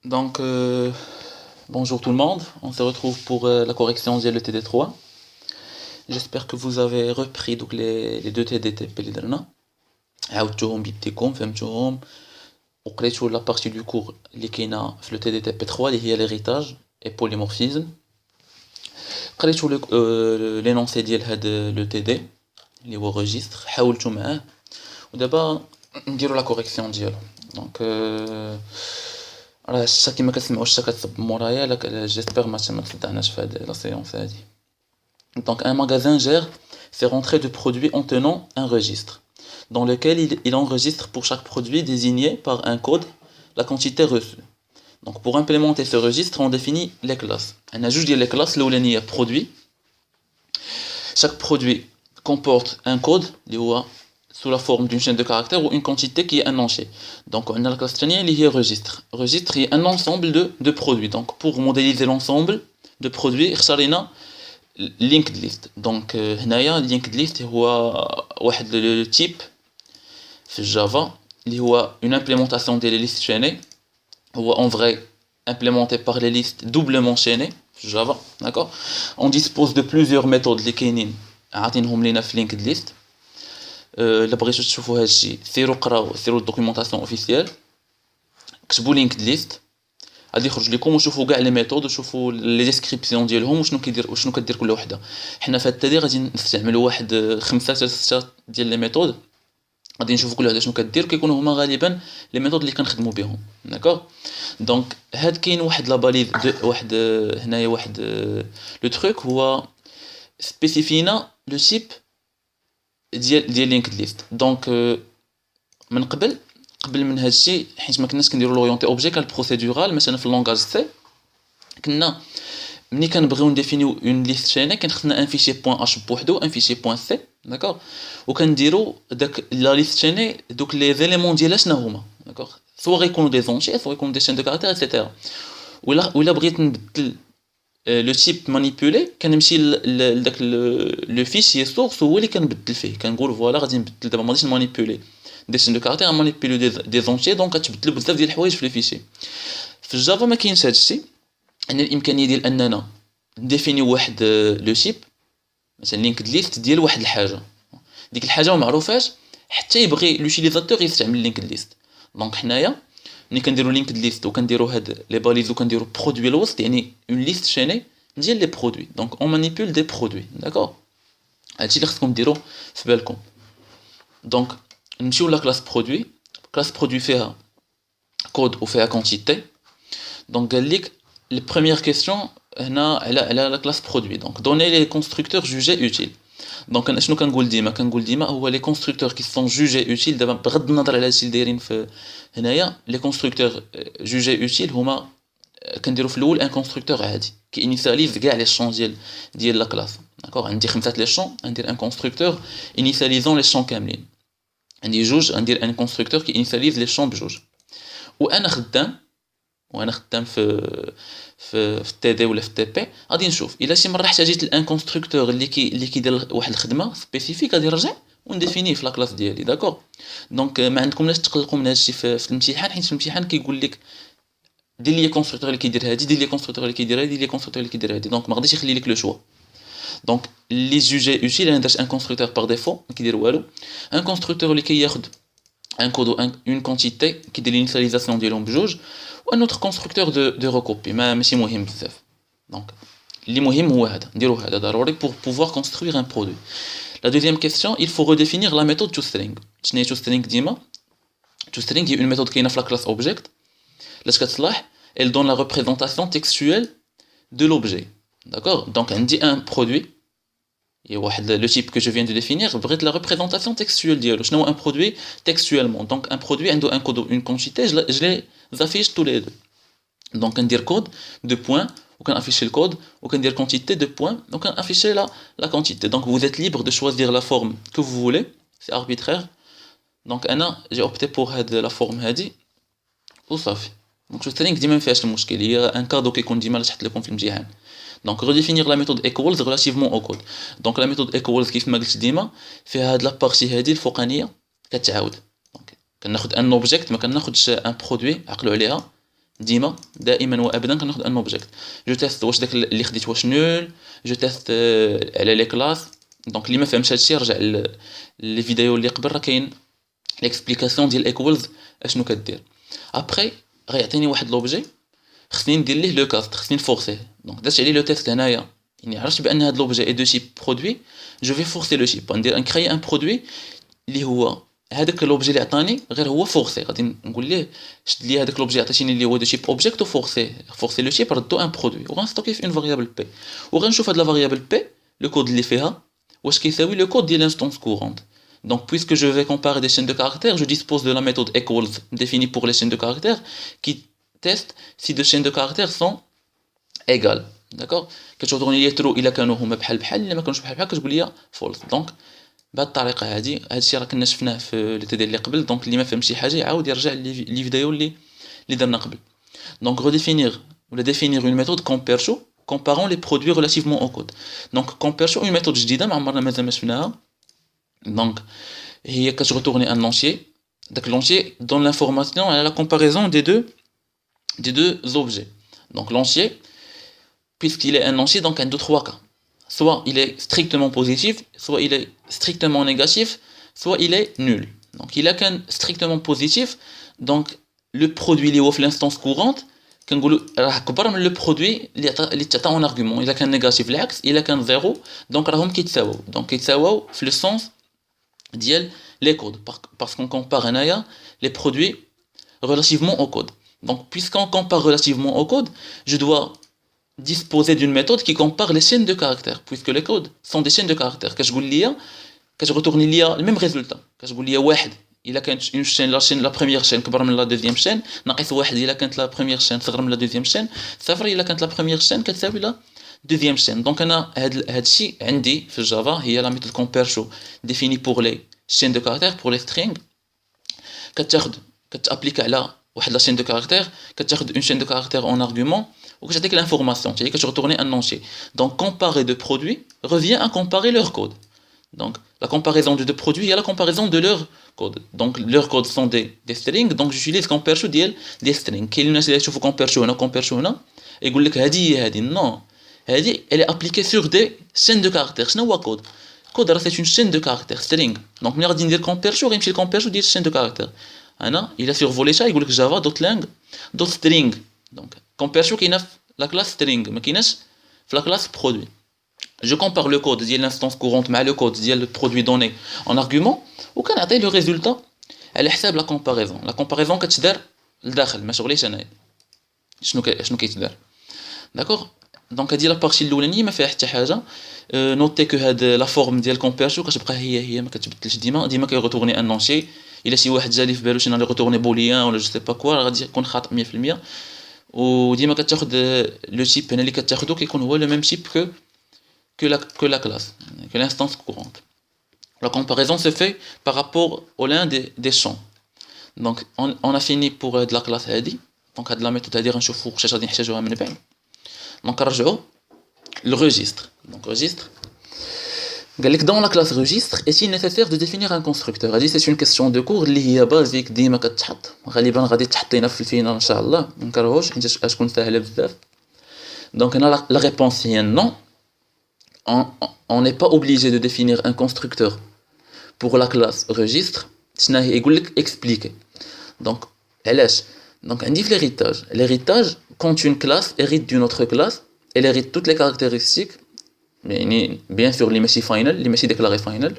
Donc, bonjour tout le monde, on se retrouve pour la correction de l'ETD3. J'espère que vous avez repris donc les deux TDTP اللي درنا عاودتوهم بيديكم فهمتوهم وقريتو لا بارتي دو كور اللي كاينه في لو تي دي تي بي 3 اللي هي ليغيتاج اي بوليمورفيزم قريتو لينونسي ديال هاد لو تي دي اللي هو ريجستر حاولتو معاه ودابا نديرو لا كوريكسيون ديالو دونك راه الشتا كيما كتسمعوا الشتا كتصب مورايا جيسبر ما تصدعناش في هاد لا سيونس هادي. Donc un magasin gère ses rentrées de produits en tenant un registre dans lequel il enregistre pour chaque produit désigné par un code la quantité reçue. Donc pour implémenter ce registre, on définit les classes. On a juste les classes l'oulaniya produit. Chaque produit comporte un code sous la forme d'une chaîne de caractères ou une quantité qui est annoncée. Donc on a la classe tania qui est registre. Registre est un ensemble de produits. Donc pour modéliser l'ensemble de produits, اختارينا linked list. Donc هنايا linked list هو واحد le type في Java اللي هو une implémentation des listes chaînées. هو en vrai implémenté par les listes doublement chaînées في Java, d'accord. On dispose de plusieurs méthodes اللي كاينين عاطينهم لينا في linked list. الا بغيتو تشوفوا هادشي سيروا الدوكيومونطاسيون اوفيسيال كتبوا linked list غادي يخرج لكم وشوفوا كاع لي ميثود وشوفوا لي ديسكريبسيون ديالهم وشنو كدير كل وحده. حنا في هاد التالي غادي نستعملوا واحد 5 حتى 6 ديال لي ميثود غادي نشوفوا كل وحده شنو كدير كيكونوا هما غالبا لي ميثود اللي كنخدموا بهم داكوغ. دونك هاد كاين واحد لا باليز واحد هنايا واحد لو تروك هو سبيسيفينا لو تيب ديال لينكد ليست. دونك من قبل من هادشي حيت ما كناش كنديروا لوريونتي اوبجي كان البروسيدورال مثلا في اللونغاج سي كنا ملي كنبغيو نديفينيو اون ليست شيني كان خصنا ان فيشي بوين اش بوحدو ان فيشي بوين سي داكوغ وكنديروا داك لا ليست شيني دوك لي زيليمون ديالها شنو هما داكوغ سوا غيكونوا دي زونشي سوا غيكونوا دي شين دو كاركتير ايتترا. ولا بغيت نبدل لو تيب مانيبيولي كنمشي لداك لو فيشي سورس هو اللي كنبدل فيه كنقول فوالا غادي نبدل دابا ما غاديش مانيبيولي دي شين دو كاركتير مانيبيولي دي زونشي دونك كتبدلوا بزاف ديال الحوايج في الفيشي. في الجافا ما كاينش هادشي ان الامكانيه ديال اننا نديفينيو واحد لو تيب مثلا لينكد ليست ديال واحد الحاجه ديك الحاجه ما معروفاش حتى يبغي لوتيليزاتور يستعمل لينكد ليست. دونك حنايا ملي كنديروا لينكد ليست وكنديروا هاد لي باليز وكنديروا برودوي الوسط يعني اون ليست شيني ديال لي برودوي دونك اون مانيبيول دي برودوي داكوغ. هادشي اللي خصكم ديروا في بالكم. دونك نمشيو لا كلاس برودوي. كلاس برودوي فيها كود وفيها كونتيتي. دونك قال لك لي بروميير كيسيون هنا على لا كلاس برودوي دونك دوني لي كونستركتور جوجي اوتيل. دونك انا شنو كنقول ديما هو لي كونستركتور كي سون جوجي اوتيل دابا بغض النظر على هادشي اللي دايرين في هنايا لي كونستركتور جوجي اوتيل هما كنديروا في الاول ان كونستركتور عادي كي انيسياليز كاع لي شون ديال لا كلاس داكوغ. عندي 5 لي شون ندير ان كونستركتور انيسياليزون لي شون كاملين. عندي جوج ندير ان كونستركتور كي انيسياليز لي شون بجوج. وانا خدام في التي دي ولا في التي بي غادي نشوف الا شي مره احتاجيت الان كونستركتور اللي كيدير واحد الخدمه سبيسيفيك غادي نرجع ونديفينيه في لا كلاس ديالي داكوغ. دونك ما عندكملاش تقلقوا من هادشي في الامتحان حيت في الامتحان كيقول لك دير لي كونستركتور اللي كيدير هادي دير لي كونستركتور اللي كيدير هادي دير لي كونستركتور اللي كيدير هادي دونك ما غاديش يخلي لك لو شوا. دونك لي جوجي اوتيل انا درت ان كونستركتور بار ديفو ما كيدير والو. ان كونستركتور اللي كياخد un code ou une quantité qui dit l'initialisation ديالهم بجوج و un autre constructeur de recopie ماشي مهم بزاف. دونك اللي مهم هو هذا نديرو هذا ضروري pour pouvoir construire un produit. La deuxième question il faut redéfinir la méthode toString. شنو هي toString ديما toString هي une méthode كاينه في la classe object لاش كتصلح elle donne la représentation textuelle de l'objet d'accord. donc عندي un produit il y a le type que je viens de définir بغيت la représentation textuelle ديالو شنو هو un produit textuellement. donc un produit عنده un code ou une quantité je les affiche tous les deux. donc ندير code de points وكنافيشي الكود وكندير quantité de points وكنافيشي la quantité. donc vous êtes libre de choisir la forme que vous voulez c'est arbitraire. donc انا j'ai opté pour la forme هذه وصافي. donc je string ديما ما فيهاش المشكل هي un cadeau كيكون ديما تحط لكم في الامتحان. Donc redéfinir la méthode equals relativement au code. Donc la méthode equals كيف ما قلت ديما فيها هاد لابارتي هادي الفوقانيه كتعاود. دونك كناخذ ان اوبجيكت ما كناخذش ان برودوي عقلوا عليها دائما وابدا كناخذ ان اوبجيكت جو تيست واش داك اللي خديت واش نول جو تيست على لي كلاس دونك اللي ما فهمش هادشي رجع لي فيديو اللي قبل راه كاين ليكسبليكاسيون ديال ايكوالز اشنو كدير ابري غيعطيني واحد لوبجي خصني ندير ليه لو كاست خصني نفورسيه دونك درت عليه لو تيست هنايا يعني عرفت بان هاد لوبجي اي دو شيب برودوي جو في فورسي لو شيب ندير نكري ان برودوي اللي هو هذاك لوبجي اللي عطاني غير هو فورسي غادي نقول ليه شد لي هذاك لوبجي عطيتيني اللي هو دو شيب اوبجيكت وفورسي لو شيب ردو ان برودوي وغنستوكي في اون فاريابل بي وغنشوف هاد لا فاريابل بي لو كود اللي فيها واش كيساوي لو كود ديال l'instance courante. Donc puisque je vais comparer des chaînes de caractères, je dispose de la méthode equals définie pour les chaînes de caractères qui teste si deux chaînes de caractères sont égales. D'accord? كتورني لي true الا كانوا هما بحال بحال الا ما كانوش بحال بحال كتقول لي false. Donc بهاد الطريقه هادي هادشي راه كنا شفناه في لي تي دي اللي قبل دونك اللي ما فهم شي حاجه يعاود يرجع لي فيديو اللي درنا قبل. Donc redéfinir ou définir une méthode compare show comparant les produits relativement au code. Donc compare show une méthode جديده ما عمرنا مازال ما شفناها. Donc هي كتغتورني ان لونشي داك لونشي donne l'information à la comparaison des deux objets. Donc l'entier puisqu'il est un entier donc il y a trois cas. Soit il est strictement positif, soit il est strictement négatif, soit il est nul. Donc il a qu'un strictement positif, donc le produit lié à l'instance courante, كنقولوا راه كبر من لو برودوي اللي تعطى اون ارغومون الا كان نيجاتيف العكس الا كان زيرو دونك راهم كيتساواو في لو سونس ديال لي كود باسكو كومبار هنايا لي برودوي relativement au code. Donc puisqu'on compare relativement au code, je dois disposer d'une méthode qui compare les chaînes de caractères puisque les codes sont des chaînes de caractères كتقول ليا كتغتورني ليا الميم ريزولطا كتقول ليا واحد الا كانت اون شين لا بروميير شين كبر من لا دوزيام شين ناقص واحد الا كانت لا بروميير شين صغر من لا دوزيام شين صفر الا كانت لا بروميير شين كتساوي لا دوزيام شين. دونك انا هاد الشيء عندي في الجافا هي لا ميثود كومبير شو ديفيني بور لي شين دو كاركتير بور لي سترينغ كتابليك على واحد لا شين دو كاركتير كتاخذ اون شين دو كاركتير اون ارغومون وكتعطيك l'information تاهي كترتورني ان entier. Donc comparer deux produits revient à comparer leur code. Donc la comparaison de deux produits et la comparaison de leur code. Donc leurs codes sont des strings donc j'utilise compare show ديال des strings. كاين الناس اللي يشوفوا compare show هنا compare show هنا يقول لك هذه نو هذه elle est appliquée sur des chaînes de caractères. شنو هو code راه c'est une chaîne de caractères string. Donc ملي غادي ندير compare show غيمشي compare show ديال chaîne de caractères. انا il a survolé ça يقول لك java دوت lang دوت string. Donc compare show كاينه في لا كلاس string ما كايناش في لا كلاس produit. Je compare le code ديال l'instance courante مع le code ديال le produit donné en argument وكنعطي le résultat على حساب la comparaison. La comparaison كتدار لداخل ما شغليش انايا شنو كيتدار. داكوغ دونك هادي لا بارتي الاولانيه ما فيها حتى حاجه. نوتي كو هاد لا فورم ديال compare show كتبقى هي ما كتبدلش ديما كيغتورني ان نونشي. الا شي واحد جا لي في بالو شي نهار يغتورني بوليان ولا جو سي با كوا غادي يكون خاطئ 100%. وديما كتاخذ لو تيب هنا اللي كتاخذو كيكون هو لو ميم تيب que la classe, que l'instance courante. La comparaison se fait par rapport au l'un des champs. Donc on a fini pour de la classe هادي. Donc هاد la méthode هادي غنشوفو واش غادي نحتاجوها من بعد. Donc نرجعو للregistre. Donc registre قال لك dans la classe registre est-il nécessaire de définir un constructeur. هادي c'est une question de cours اللي هي بازيك ديما كتحط غالبا غادي تحط لينا في الفينال ان شاء الله ما نكرهوش حيت غتكون ساهله بزاف. Donc هنا la réponse هي non. On n'est pas obligé de définir un constructeur pour la classe registre. شناهي يقول لك expliquer. Donc علاش donc عندي في l'héritage quand une classe hérite d'une autre classe elle hérite toutes les caractéristiques يعني bien sûr اللي ماشي final اللي ماشي déclaré final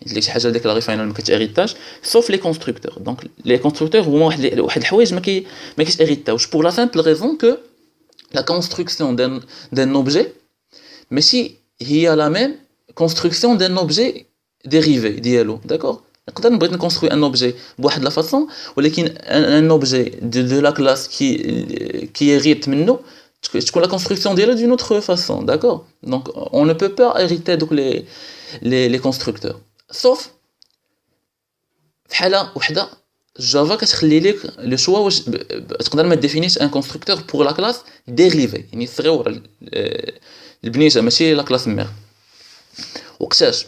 اللي شي حاجه déclaré final ما كتهريتاش sauf les constructeurs. Donc les constructeurs هما واحد الحوايج ما كيتهريتاوش pour la simple raison que la construction d'un objet ماشي هي la même construction d'un objet dérivé ديالو. d'accord نقدر نبغي نكونستروي ان اوبجي بواحد لا فاصون ولكن ان اوبجي دو لا كلاس كي هيريت منه تكون لا كونستركسيون ديالها دون اوتر فاصون. d'accord donc on ne peut pas hériter donc les constructeurs sauf في حاله وحده جافا كتخلي لك لو شوا واش تقدر ما ديفينيش ان كونستركتور بور لا كلاس ديريفي يعني الصغيور البنيته ماشي لا كلاس مير. وقتاش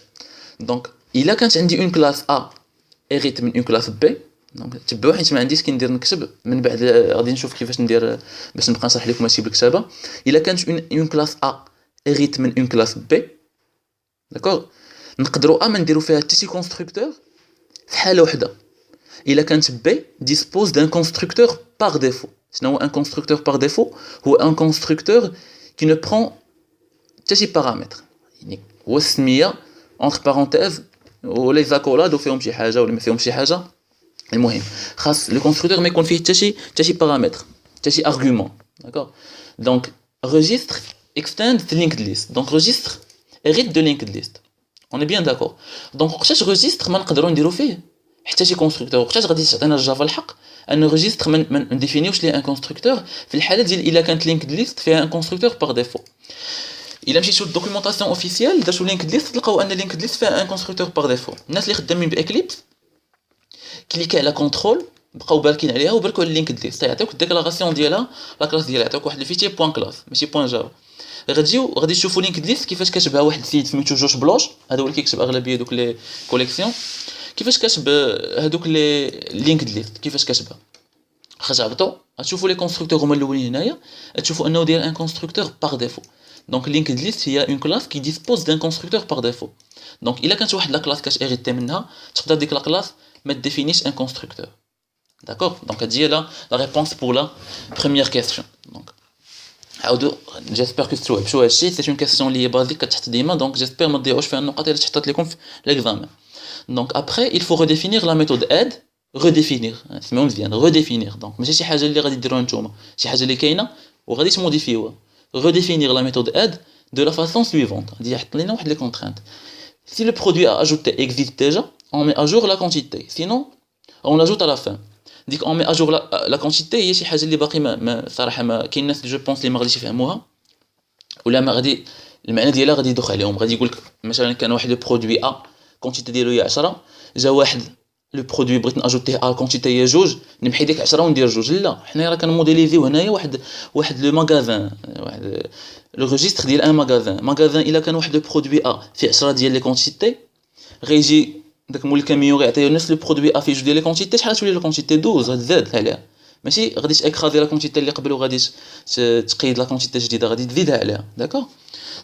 دونك الا كانت عندي اون كلاس ا هيريت من اون كلاس بي دونك تبعوا حيت ما عنديش كي ندير نكتب من بعد غادي نشوف كيفاش ندير باش نبقى نشرح لكم ماشي بالكتابه. الا كانت اون كلاس ا هيريت من اون كلاس بي داكوغ نقدروا ما نديروا فيها حتى شي كونستركتور في حاله وحده الا كانت بي ديسبوز دان كونستركتور باغ ديفو. شنو هو ان كونستركتور باغ ديفو؟ هو ان كونستركتور كي نو برون حتى شي بارامتر، يعني هو السميه اونتر بارونتيز ولا زاكولاد وفيهم شي حاجه ولا ما فيهم شي حاجه. المهم خاص لو كونستركتور ما يكون فيه حتى شي بارامتر حتى شي ارغومون داكوغ. دونك registre extend the linked list. دونك registre hérite de linked list. on est bien d'accord. دونك وقتاش registre ما نقدروا نديروا فيه حتى شي كونستركتور؟ وقتاش غادي تعطينا الجافا الحق ان registre ما نديفينيوش ليه ان كونستركتور في الحاله ديال الا كانت linked list فيها ان كونستركتور باغ ديفو. الا مشيتو للدوكيومونطاسيون اوفيسيال درتو linked list تلقاو ان linked list فيها ان كونستركتور باغ ديفو. الناس اللي خدامين باكليبس كليكي على كونترول بقاو بالكين عليها وبركوا اللينكد ليست يعطيوك الديكلاراسيون ديالها لا كلاس ديالها يعطيوك واحد الفيتي بوان كلاس ماشي بوان جافا. غادي تشوفوا لينكد ليست كيفاش كتبها واحد السيد سميتو جوش بلوش، هذا هو اللي كيكتب اغلبيه دوك لي كوليكسيون. كيفاش كتب هذوك لي لينكد ليست كيفاش كتبها؟ واخا تعرفتوا غتشوفوا لي كونستركتور هما الاولين هنايا تشوفوا انه داير ان كونستركتور باغ ديفو. دونك لينكد ليست هي اون كلاس كي ديسبوز دان كونستركتور باغ ديفو. دونك الا كانت واحد لا كلاس كتهيريتي منها تقدر ديك لا كلاس ما définisse un constructeur. D'accord? Donc, là, la réponse pour la première question. Donc, j'espère que c'est une question liée basique, donc j'espère que je fais un note de l'examen. Donc, après, il faut redéfinir la méthode aide. Redéfinir. C'est même bien. Redéfinir. Donc, mais c'est quelque chose qui est c'est quelque chose qui est ou غادي modifier. Redéfinir la méthode aide de la façon suivante. Il y a des contraintes. Si le produit à ajouter existe déjà, on met à jour la quantité. Sinon, on l'ajoute à la fin. ديك on met à jour la quantité هي شي حاجه اللي باقي ما صراحه ما كاين الناس جو بونس اللي ما غاديش يفهموها ولا ما غادي المعنى ديالها غادي يدوخ عليهم. غادي يقول لك مثلا كان واحد لو برودوي ا كونتيتي ديالو هي 10 جا واحد لو برودوي بغيت ناجوتيه ا كونتيتي هي 2 نمحي ديك 10 وندير 2. لا حنا راه كنموديليزيو هنايا واحد لو ماغازان واحد لو ريجستر ديال ان ماغازان الا كان واحد لو برودوي ا فيه 10 ديال لي كونتيتي غيجي داك مول الكاميون يعطيو نفس لو برودوي افي جوج ديال لي كونتيتي شحال تولي لا كونتيتي 12 غتزاد عليها ماشي غادي تاكرازي لا كونتيتي اللي قبل وغادي تقيد لا كونتيتي جديده غادي تزيدها عليها. داكور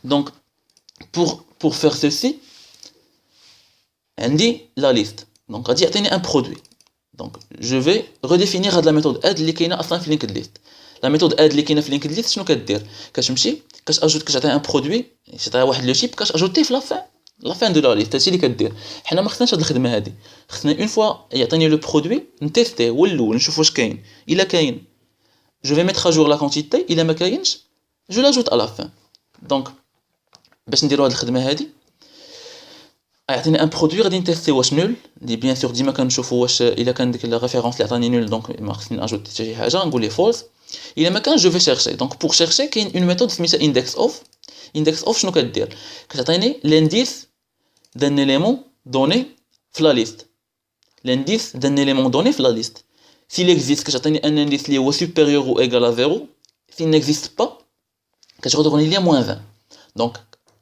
دونك pour faire ceci عندي لا ليست. دونك غادي يعطيني ان برودوي دونك جو في redéfinir هاد لا ميثود اد اللي كاينه اصلا في لينكد ليست. لا ميثود اد اللي كاينه في لينكد ليست شنو كدير؟ كتمشي كتاجوت كتعطي ان برودوي كتعطي واحد لو شيب كتاجوتيه في لا فان دو لا ليست. هادشي اللي كدير. حنا ما خصناش هاد الخدمه هادي. خصنا اون فوا يعطيني لو برودوي نتيستيه هو الاول نشوف واش كاين. الا كاين جو في ميتر ا جور لا كونتيتي الا ما كاينش جو لاجوت ا لا فان. دونك باش نديرو هاد الخدمه هادي يعطيني ان برودوي غادي نتيستي واش نول دي بيان سور ديما كنشوفوا واش الا كان ديك لا ريفيرونس اللي عطاني نول دونك ما خصني ناجوت حتى شي حاجه نقول ليه فولس. الا ما كانش جو في شيرشي. دونك بور شيرشي كاين اون ميثود سميتها اندكس اوف. اندكس اوف شنو كدير؟ كتعطيني لانديس d'un élément donné في la liste. L'indice d'un élément donné في la liste. S'il existe كتعطيني un indice اللي هو supérieur ou égal à 0. S'il n'existe pas كتعطيني لي moins 20. Donc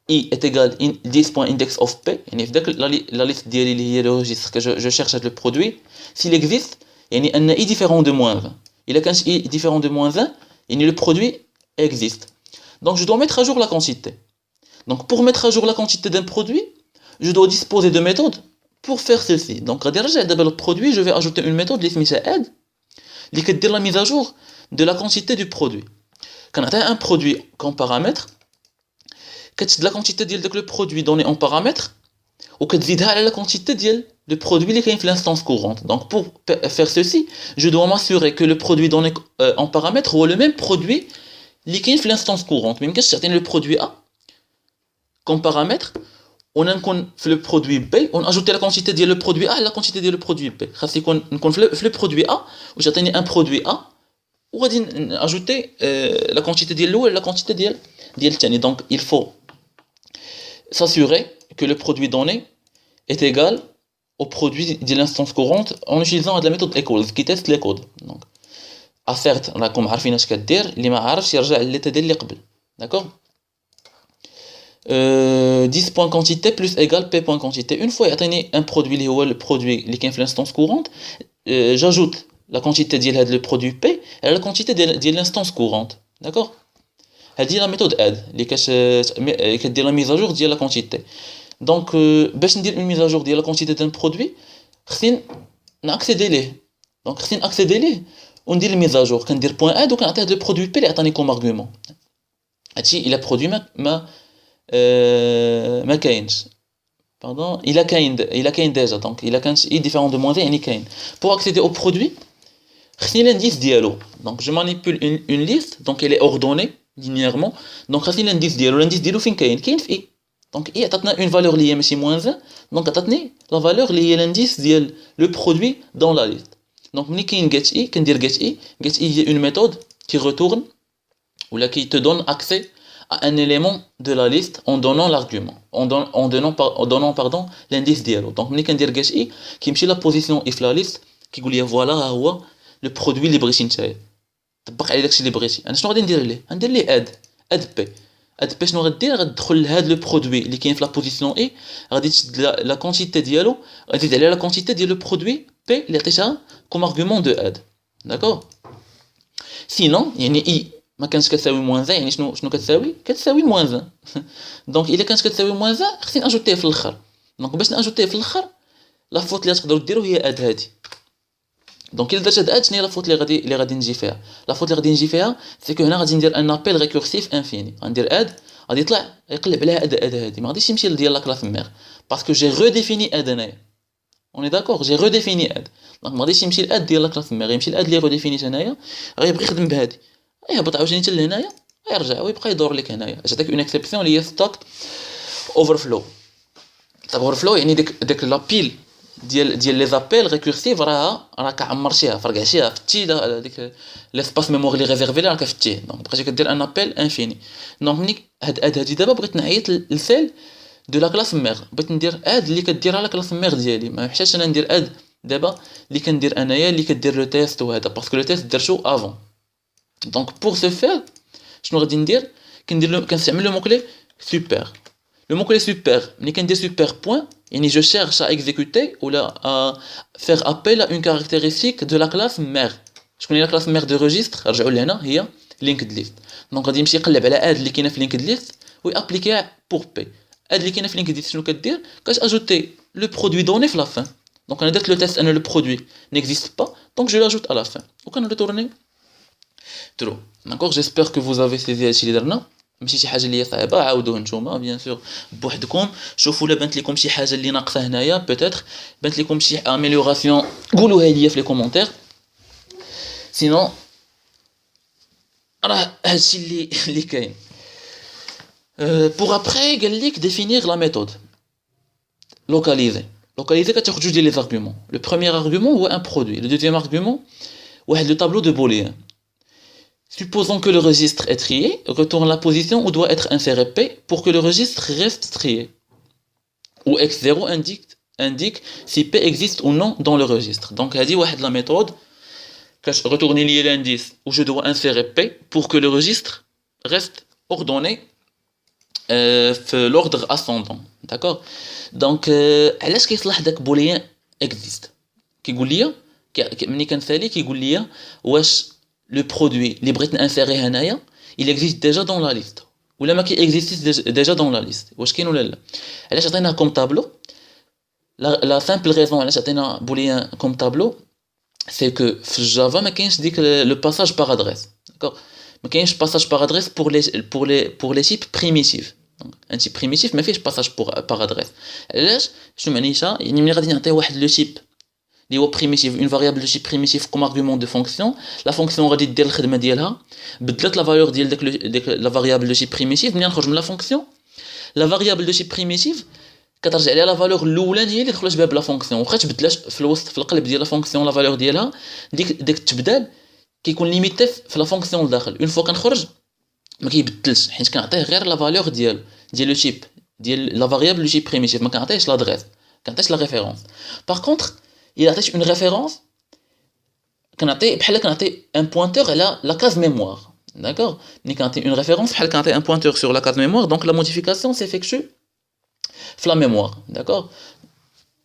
i est égal 10.index of p يعني في داك la liste ديالي اللي هي le registre que je cherche le produit. S'il existe يعني ان i différent de moins 20. إلا كانش i différent de moins 20 يعني le produit existe. Donc je dois mettre à jour la quantité. Donc pour mettre à jour la quantité d'un produit je dois disposer de méthodes pour faire ceci. Donc, غادي نرجع دابا للبرودوي je vais ajouter une méthode اللي سميتها add اللي كدير la mise à jour de la quantité du produit. كنعطيها un produit comme paramètre كتشد la quantité ديال داك le produit donné en paramètre وكتزيدها على la quantité ديال le produit اللي كاين في l'instance courante. Donc pour faire ceci je dois m'assurer que le produit donné en paramètre هو le même produit اللي كاين في l'instance courante. ما يمكنش تعطيني le produit A comme paramètre on نكون في لو برودوي بي on ajouter la quantité ديال لو برودوي ا la quantité ديال لو برودوي بي. خاص نكون في لو برودوي ا واش عطيني ان برودوي ا وغادي ناجوتي la quantité ديال الاول la quantité ديال الثاني. donc il faut s'assurer que le produit donné est égal au produit de l'instance courante en utilisant la méthode equals qui teste les codes. donc assert راكم عارفين اش كدير اللي ما عارفش يرجع لليتا ديال اللي قبل. داكور 10 quantité plus égale p quantité. Une fois يعطيني un produit اللي هو le produit اللي كاين في l'instance courante j'ajoute la quantité de le produit P à la quantité de l'instance courante. D'accord? هذه la méthode add اللي كدير la mise à jour ديال la quantité. Donc باش ندير une mise à jour ديال la quantité d'un produit خصني ناكسيدي ليه. Donc خصني ناكسيدي ليه وندير الميز ا جور كندير بوين اد وكنعطيه هذا البرودوي بي اللي عطاني كوم ارغيومون. هادشي الا برودوي ما كاينش باردون الا كاين ديجا. دونك الا كانت اي ديفيرون دو موان يعني كاين. بور اكسيدي او برودوي خصني لانديس ديالو. دونك جو مانيبول اون ليست دونك elle est ordonnée linéairement. دونك خصني لانديس ديالو. لانديس ديالو فين كاين في اي. دونك اي عطاتنا اون فالور اللي هي ماشي موان 1 دونك عطاتني لا فالور اللي هي لانديس ديال لو برودوي دون لا ليست. Donc, ملي كاين get i, كندير get i هي une méthode qui retourne ou là qui te donne accès à un élément de la liste en donnant l'argument, en donnant pardon l'indice ديالو. Donc ملي كندير get i كيمشي لا position if la liste كيقول لي فوالا ها هو لو برودوي اللي بغيتي نتايا طبق عليه داكشي اللي بغيتي. انا شنو غادي ندير ليه؟ غندير ليه اد بي شنو غدير؟ غتدخل لهاد لو برودوي اللي كاين في لا بوزيسيون اي غادي تشد لا كونتيتي ديالو غادي تزيد عليها لا كونتيتي ديال لو برودوي بي اللي عطيتها كوم ارغومون دو اد. داكور؟ سينون يعني اي ما كانش كتساوي موان 1 يعني شنو كتساوي موان 1. دونك الا كانت كتساوي موان 1 خصني اجوتيه في الاخر. دونك باش ناجوتيه في الاخر لا فوت اللي تقدروا ديروا هي اد هادي. دونك الا درت هاد اد شنو هي لا فوت اللي غادي نجي فيها؟ لا فوت اللي غادي نجي فيها سي كو هنا غادي ندير ان ابيل ريكورسيف انفيني. غندير اد غادي يطلع يقلب عليها اد هادي ما غاديش يمشي لديال لا كلاس مير باسكو جي ريديفيني اد هنايا. اوني داكور جي ريديفيني اد. دونك ما غاديش يمشي لاد ديال لا كلاس مير يمشي لاد اللي ريديفينيت هنايا غيبغي يخدم بهادي يهبط عاوتاني حتى لهنايا يرجع ويبقى يدور لك هنايا. جاتك اون اكسبسيون اللي هي ستوك اوفرفلو. اوفرفلو يعني ديك لا بيل ديال لي زابيل ريكورسيف راه كعمرتيها فرقعتيها فتي ديك ليسباس ميموار اللي ريزيرفي لها كفتيه. دونك بقيتي كدير ان ابيل انفيني. دونك ملي هادي دابا بغيت نعيط للسيل دو لا كلاس مير بغيت ندير اد اللي كديرها لا كلاس مير ديالي ما محتاجش انا ندير اد دابا اللي كندير انايا اللي كدير لو تيست وهذا باسكو لو تيست درتو افون. دونك بور سو فير شنو غادي ندير كنستعمل لو موكلي سوبر. Le mot-clé super, ملي كندير super point, يعني je cherche à exécuter ou à faire appel à une caractéristique de la classe mère. شكون هي la classe mère de registre؟ رجعوا لهنا هي linked list. دونك غادي يمشي يقلب على اد اللي كاينه في linked list ويابليكيها pour p. اد اللي كاينه في linked list شنو كدير؟ كتاجوتي le produit donné في la fin. دونك انا درت لو تيست ان le produit n'existe pas, donc je l'ajoute à la fin. وكنريتورني true. D'accord, j'espère que vous avez saisi هادشي اللي درنا. ماشي شي حاجه اللي هي صعيبه عاودوه نتوما بيان سور بوحدكم شوفوا لا بانت لكم شي حاجه اللي ناقصه هنايا بوتيتر بانت لكم شي اميليوراسيون قولوها لي في لي كومونتير سينون راه هادشي اللي كاين. بوغ ابري قال لك ديفينير لا ميثود لوكاليزي كتاخذ جوج ديال لي زارغومون. لو بروميير ارغومون هو ان برودوي. لو دوزيام ارغومون واحد لو طابلو دو بوليان. Supposons que le registre est trié, retourne la position où doit être inséré P pour que le registre reste trié. Ou X0 indique si P existe ou non dans le registre. Donc, il y a la méthode que je retourne l'indice où je dois insérer P pour que le registre reste ordonné l'ordre ascendant. D'accord? Donc, علاش كيصلح داك بوليان existe كيقول لي ملي كنسالي كيقول لي واش le produit اللي بغيت نانسيريه هنايا il existe déjà dans la liste ولا ما كي existe déjà dans la liste واش كاين ولا لا. علاش عطيناه كوم طابلو؟ لا سامبل ريزون علاش عطينا بوليان كوم طابلو سي كو في الجافا ما كاينش ديك لو باساج باغ ادريس. داكور ما كاينش باساج باغ ادريس pour les types primitifs. ان تيب بريميتيف ما فيهش باساج باغ ادريس. علاش شنو معنيتها؟ يعني ملي غادي نعطيه واحد لو تيب اللي هو بريميتيف اون فاريابل دو تيب بريميتيف كوم ارغومون دو فونكسيون لا فونكسيون غادي دير الخدمه ديالها بدلت لا فالور ديال ديك لا فاريابل دو تيب بريميتيف. ملي نخرج من لا فونكسيون لا فاريابل دو تيب بريميتيف كترجع ليها لا فالور الاولانيه اللي دخلت بها بلا فونكسيون واخا تبدلات في الوسط في القلب ديال لا فونكسيون لا فالور ديالها ديك التبدال كيكون ليميتي في لا فونكسيون لداخل. اون فوا كنخرج ما كيبدلش حيت كنعطيه غير لا فالور ديال لو تيب ديال لا فاريابل دو تيب بريميتيف ما كنعطيهش لادريس كنعطيش لا ريفيرونس. باغ كونطخ il a une référence بحال كنعطي un pointeur على la case mémoire. D'accord, ملي كنعطي une référence بحال كنعطي un pointeur sur la case mémoire donc la modification s'effectue في la mémoire. D'accord,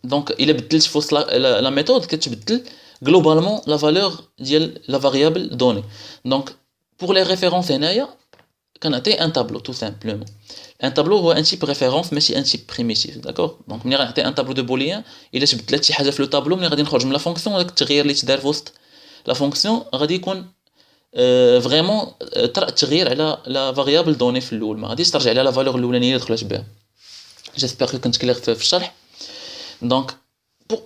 donc il بدلت في وسط la méthode كتبدل globalement la valeur ديال la variable donnée. Donc pour les références هنايا كنعطي un tableau tout simplement. Un tableau هو un type référence ماشي un type primitif, d'accord. Donc ملي غنعطي un tableau de booléen الا تبدلات شي حاجه في لو tableau ملي غادي نخرج من لا فونكسيون داك التغيير اللي تدار في وسط لا فونكسيون غادي يكون فريمون طرا تغيير على لا فاريابل دوني في الاول، ما غاديش ترجع على لا فالور الاولانيه اللي دخلت بها. جيسبر كنت كلير في الشرح. دونك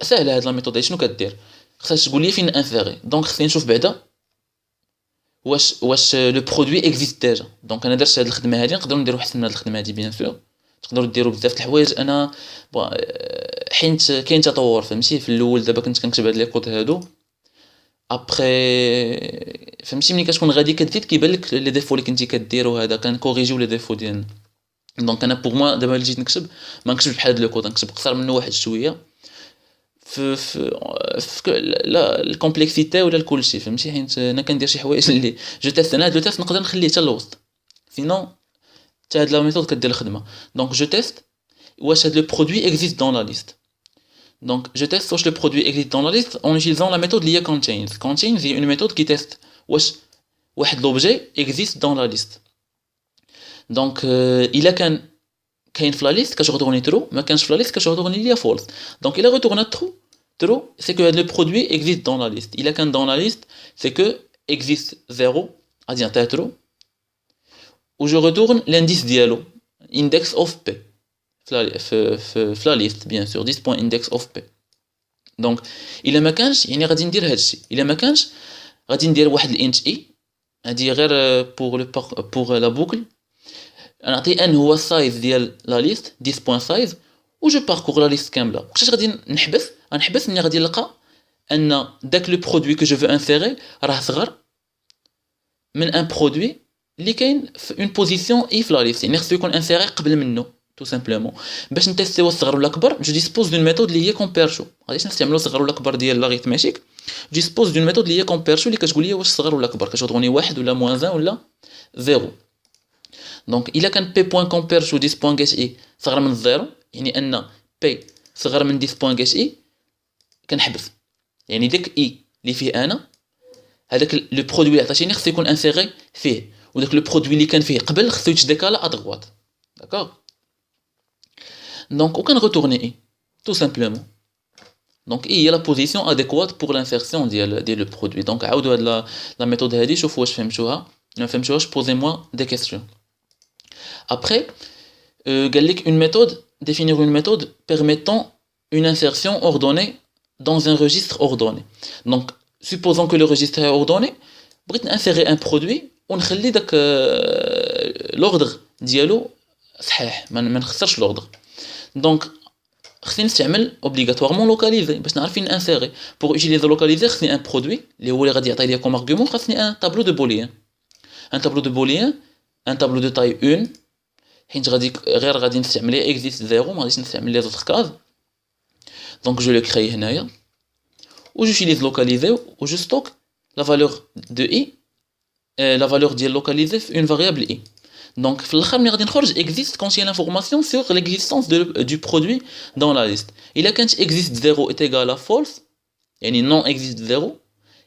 ساهله هاد لا ميثود شنو كدير، خصها تقول لي فين انفيري. دونك خصني نشوف بعدا واش لو برودوي اكزيست ديجا. دونك انا درت هاد الخدمه هادي، نقدروا نديروا احسن من هاد الخدمه هادي بيان سور، تقدروا ديروا بزاف د الحوايج. انا حيت كاين تطور فهمتي. في الاول دابا كنت كنكتب هاد لي كود هادو ابري فهمتي ملي كتكون غادي كتزيد كيبان لك لي ديفو اللي كنتي كدير وهذا كنكوريجيو لي ديفو ديالنا. دونك انا بوغ موا دابا اللي جيت نكتب ما نكتبش بحال هاد لو كود، نكتب قصر منه واحد شويه في لا الكومبلكسيتي ولا الكلشي فهمتي. حيت انا كندير شي حوايج اللي جو تيست، انا هاد لو تيست نقدر نخليه حتى الوسط سينو حتى هاد لا ميثود كدير الخدمه. دونك جو تيست واش هاد لو برودوي اكزيست دون لا ليست. Donc, je teste si le produit existe dans la liste en utilisant la méthode liée contains. Contains est une méthode qui teste si l'objet existe dans la liste. Donc, il a qu'un dans la liste que je retourne true, mais qu'un dans la liste que je retourne false. Donc, il a retourné true. True, c'est que le produit existe dans la liste. Il a qu'un dans la liste, c'est que existe 0, c'est-à-dire true. Où je retourne l'indice dialogue, index of p. في لا ليست بيان سور 10.index of p. دونك الا ما كانش يعني غادي ندير هادشي، الا ما كانش غادي ندير واحد الانت اي هادي غير بوغ لا بوكل، نعطي ان هو السايز ديال لا ليست 10.size و جو باركور لا ليست كامله. وقتاش غادي نحبس ملي غادي نلقى ان داك لو برودوي كو جو فو انسيري راه صغر من ان برودوي اللي كاين في اون بوزيسيون اي في لا ليست، يعني خصو يكون انسيري قبل منه tout simplement. باش نتيستيو الصغر ولا الكبر جو ديسبوز دون ميثود اللي هي كومبيرشو. غاديش نستعملوا الصغر ولا الكبر ديال لاغيتماتيك، جو ديسبوز دون ميثود اللي هي كومبيرشو اللي كتقول لي واش صغر ولا كبر، كتعطوني واحد ولا موان 1 ولا 0. دونك الا كان بي بوين كومبيرشو 10 بوين جيت اي صغر من 0 يعني ان بي صغر من 10 بوين جيت اي كنحبس، يعني داك اي اللي فيه انا هذاك لو برودوي اللي عطاتيني خصو يكون انسيري فيه، وداك لو برودوي اللي كان فيه قبل خصو يتديكالا ادغوات. داكوغ. Donc, aucun retourner I, tout simplement. Donc, I est la position adéquate pour l'insertion du produit. Donc, la méthode هذه شوفوا واش فهمتوها. ما فهمتوهاش posez-moi des questions. Après, قال لك une méthode, définir une méthode permettant une insertion ordonnée dans un registre ordonné. Donc, supposons que le registre est ordonné, بغيت insérer un produit ونخلي داك l'ordre ديالو صحيح، ما نخسرش l'ordre. دونك خصني نستعمل اوبليغاتوارمون لوكاليزي باش نعرف فين انسيري. بور اوتيليزي لوكاليزي خصني ان برودوي اللي هو اللي غادي يعطي لي كوم ارغومون، خصني ان طابلو دو بوليان. ان طابلو دو بوليان، ان طابلو دو تاي 1 حيت غادي نستعمل اكزيست 0 ما غاديش نستعمل لي زوطر كاز. دونك جو لو كري هنايا و جوتيليز لوكاليزي و جو ستوك لا فالور دو اي، لا فالور ديال لوكاليزي في اون فاريابل اي. Donc, il existe quand il y a l'information sur l'existence du produit dans la liste. Il a quand existe 0 est égal à false, et non existe 0,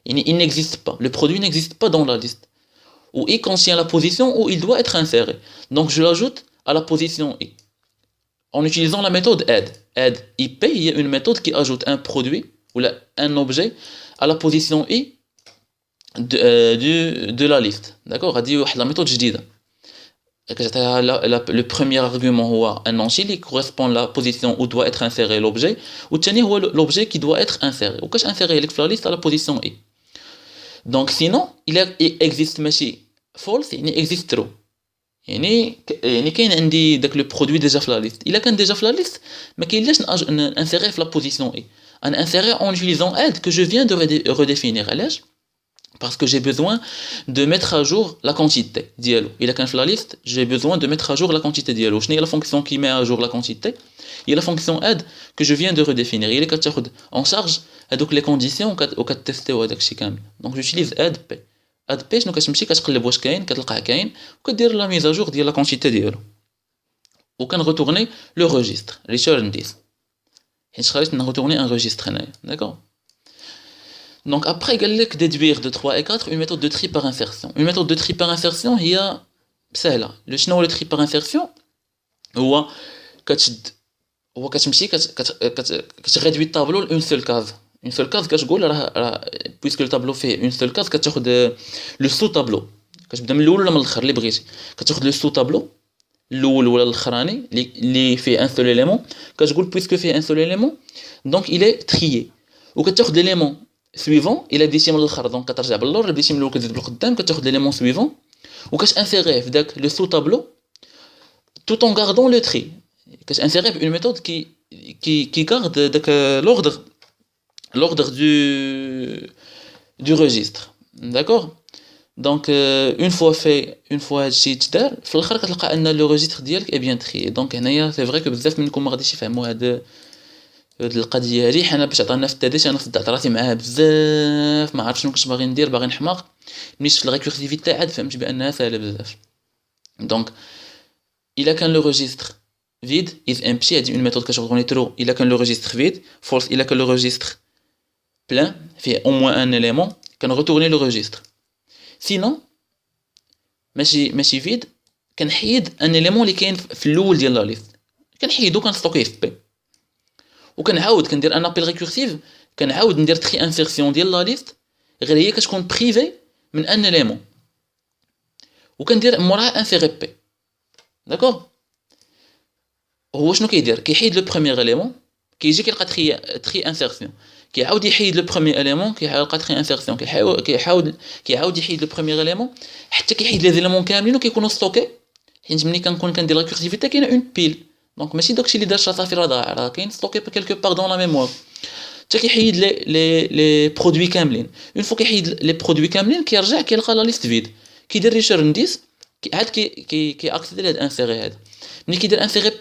il n'existe pas. Le produit n'existe pas dans la liste. Ou il contient la position où il doit être inséré. Donc, je l'ajoute à la position I. En utilisant la méthode add. Add IP, il y a une méthode qui ajoute un produit ou un objet à la position I de la liste. D'accord? La méthode جديدة. Le premier argument est un entier qui correspond à la position où doit être inséré l'objet, ou l'objet qui doit être inséré. Ou quand insérer la liste à la position I. Donc sinon, il existe ماشي false, il existe true. يعني كاين عندي داك لو برودوي ديجا في لا ليست. الا كان ديجا في لا ليست ما كاينلاش انسيري في لا بوزيسيون اي. انا انسيري en utilisant add que je viens de redéfinir. علاش؟ parce que j'ai besoin de mettre à jour la quantité dialo. Il a qu'un la liste, j'ai besoin de mettre à jour la quantité dialo. Je n'ai la fonction qui met à jour la quantité. Il y a la fonction add que je viens de redéfinir. Il est qu'à en charge donc les conditions au cas de tester ou هذاك الشيء كامل. Donc j'utilise add p. add p شنو كتمشي كتقلب واش كاين كتلقاه كاين وكدير لا ميز اجور ديال لا كونتيتي ديالو. وكنغوتورني لو ريجستر return this. حيت خرجت نغوتورني ان ريجستر هنايا. داكور. Donc après قال لك déduire de 3 et 4 une méthode de tri par insertion. Une méthode de tri par insertion هي سهله. شنو هو le tri par insertion؟ هو كتشد هو كتمشي كتغادوي الطابلو لون سول كاز. اون سول كاز كتقول راه بويسكو الطابلو فيه اون سول كاز كتاخذ لو سو طابلو. كتبدا من الاول ولا من الاخر اللي بغيتي. كتاخذ لو سو طابلو الاول ولا الاخراني اللي فيه ان سول اليمون. كتقول بويسكو فيه ان سول اليمون دونك il est trié. وكتاخذ ليليمون سويفون الا بديتي من الاخر دونك كترجع باللور. الا بديتي من الاول كتزيد بالقدام كتاخذ ليليمون سويفون وكتانسيريه في داك لو سو طابلو tout en gardant le tri. كتانسيريه بune méthode qui garde داك l'ordre du registre. D'accord? Donc une fois هادشي تدار في الاخر كتلقى ان لو ريجستر ديالك اي بيان تري. دونك هنايا سي فري كو بزاف منكم ما غاديش يفهموا هاد القضيه هادي. حنا باش عطانا في التاديش انا صدعت راسي معاها بزاف ما عرفتش شنو كنت باغي ندير. باغي نحماق ملي شفت الريكورسيفيتي عاد فهمت بانها ساهله بزاف. دونك الا كان لو ريجستر vide is empty هادي une méthode كتغوني ترو. الا كان لو ريجستر vide false. الا كان لو ريجستر plein فيه au moins un élément كنغوتورني لو ريجستر. sinon ماشي فيد كنحيد ان اليمون اللي كاين في الاول ديال لا ليست كنحيدو كنستوكيه في بي وكنعاود كندير ان ابيل ريكورسيف كنعاود ندير تري انسيرسيون ديال لا ليست غير هي كتكون بريفي من ان اليمون وكندير موراها انسيري بي. داكوغ؟ هو شنو كيدير؟ كيحيد لو بروميير اليمون كيجي كيلقى تري انسيرسيون كيعاود يحيد لو بروميير اليمون كيلقى تري انسيرسيون كيعاود يحيد لو بروميير اليمون حتى كيحيد لي زيليمون كاملين وكيكونوا ستوكي. حيت ملي كنكون كندير ريكورسيفيتي كاينه اون بيل دونك ماشي داكشي اللي دار صافي راه ضاع راه كاين ستوكي كيلكو بار دون لا ميموار. حتى كيحيد لي برودوي كاملين. اون فوا كيحيد لي برودوي كاملين كيرجع كيلقى لا ليست فيد كيدير ريشيرن ديس عاد كي اكسيدي هاد انسيري هذا. ملي كيدير انسيري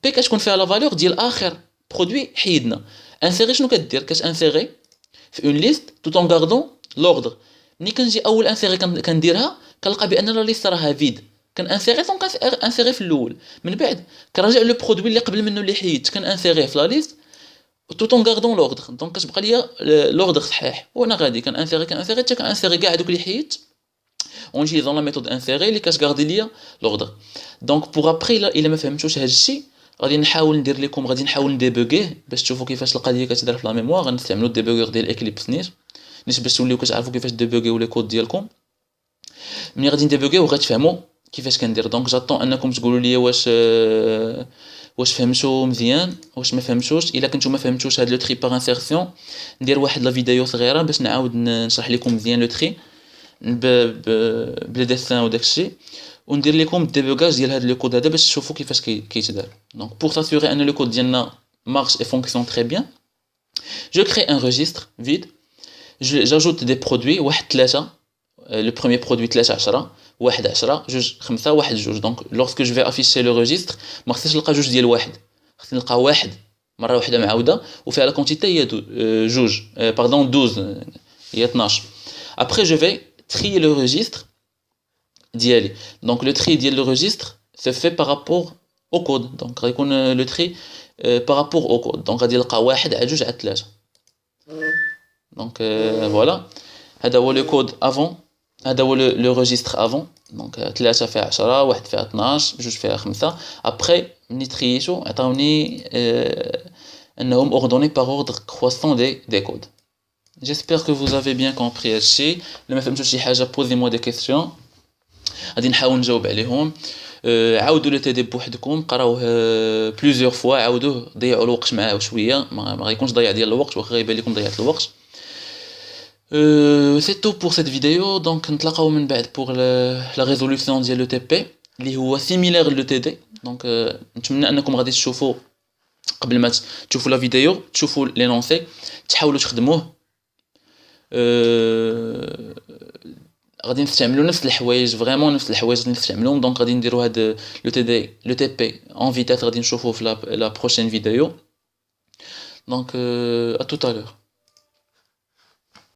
بي كتكون فيها لا فالور ديال اخر برودوي حيدنا. انسيري شنو كدير؟ كتانسيري في اون ليست tout en gardant l'ordre. ملي كنجي اول انسيري كنديرها كنلقى بان لا ليست راها فيد كنانسيري دونك انسيري في الاول من بعد كنرجع لو برودوي اللي قبل منه اللي حيدت كنانسيريه في لا ليست tout en gardant l'ordre. دونك كتبقى ليا l'ordre صحيح وانا غادي كنانسيري حتى كنانسيري كاع دوك اللي حيدت اون جيزون لا ميثود انسيري اللي كتغاردي ليا l'ordre. دونك بوغ ابري الا ما فهمتوش هذا الشيء غادي نحاول ندير لكم غادي نحاول نديبوغيه باش تشوفوا كيفاش القضيه كتدار في لا ميموار. غنستعملوا الديبوغور ديال اكليبس نيت باش توليو كتعرفوا كيفاش ديبوغيو لي كود ديالكم. ملي غادي نديبوغيو غتفهموا كيفاش كندير. دونك جاطون انكم تقولوا لي واش فهمتوا مزيان واش ما فهمتوش. الا كنتو ما فهمتوش هاد لو تري باغ انسيرسيون ندير واحد لا فيديو صغيره باش نعاود نشرح لكم مزيان لو تري بلي ديسان وداكشي وندير لكم الديبوغاج ديال هاد لو كود هذا باش تشوفوا كيفاش كيتدار. دونك بور s'assurer ان لو كود ديالنا marche et fonctionne très bien je crée un registre vide j'ajoute des produits واحد 3 le premier produit 3 10 واحد 10 جوج 5 واحد جوج. دونك lorsque je vais afficher le registre ما خصنيش نلقى جوج ديال واحد خصني نلقى واحد مره واحده معاوده وفيها لا كونتيتي هي جوج باردون 12 هي 12. après je vais trier le registre diali. Donc le tri ديال le registre se fait par rapport au code. Donc غيكون le tri par rapport au code. Donc غادي نلقى واحد على جوج على 3. Donc voilà هذا هو le code avant هذا هو le registre avant. Donc 3 فيها 10 واحد فيها 12 جوج فيها 5. après ملي ترييتو عطاوني انهم ordonnés par ordre croissant des codes. J'espère que vous avez bien compris هادشي. لما فهمتوا شي حاجه posez-moi des questions غادي نحاول نجاوب عليهم. عاودوا لو تي دي بوحدكم قراوه بليزيور فوا عاودوه ضيعوا الوقت معاه شويه ما غيكونش ضيع ديال الوقت واخا يبان لكم ضيعت الوقت. سي تو بور سيت فيديو. دونك نتلاقاو من بعد بور لا ريزوليوشن ديال لو تي بي اللي هو سيميلير لو تي دي. دونك نتمنى انكم غادي تشوفوا قبل ما تشوفوا لا فيديو تشوفوا لي لونسي تحاولوا تخدموه. غادي نستعملوا نفس الحوايج فريمون نفس الحوايج اللي نستعملوهم. دونك غادي نديروا هاد لو تي بي اون فيتاس غادي نشوفوه في لا بروشين فيديو. دونك ا توت ا لور.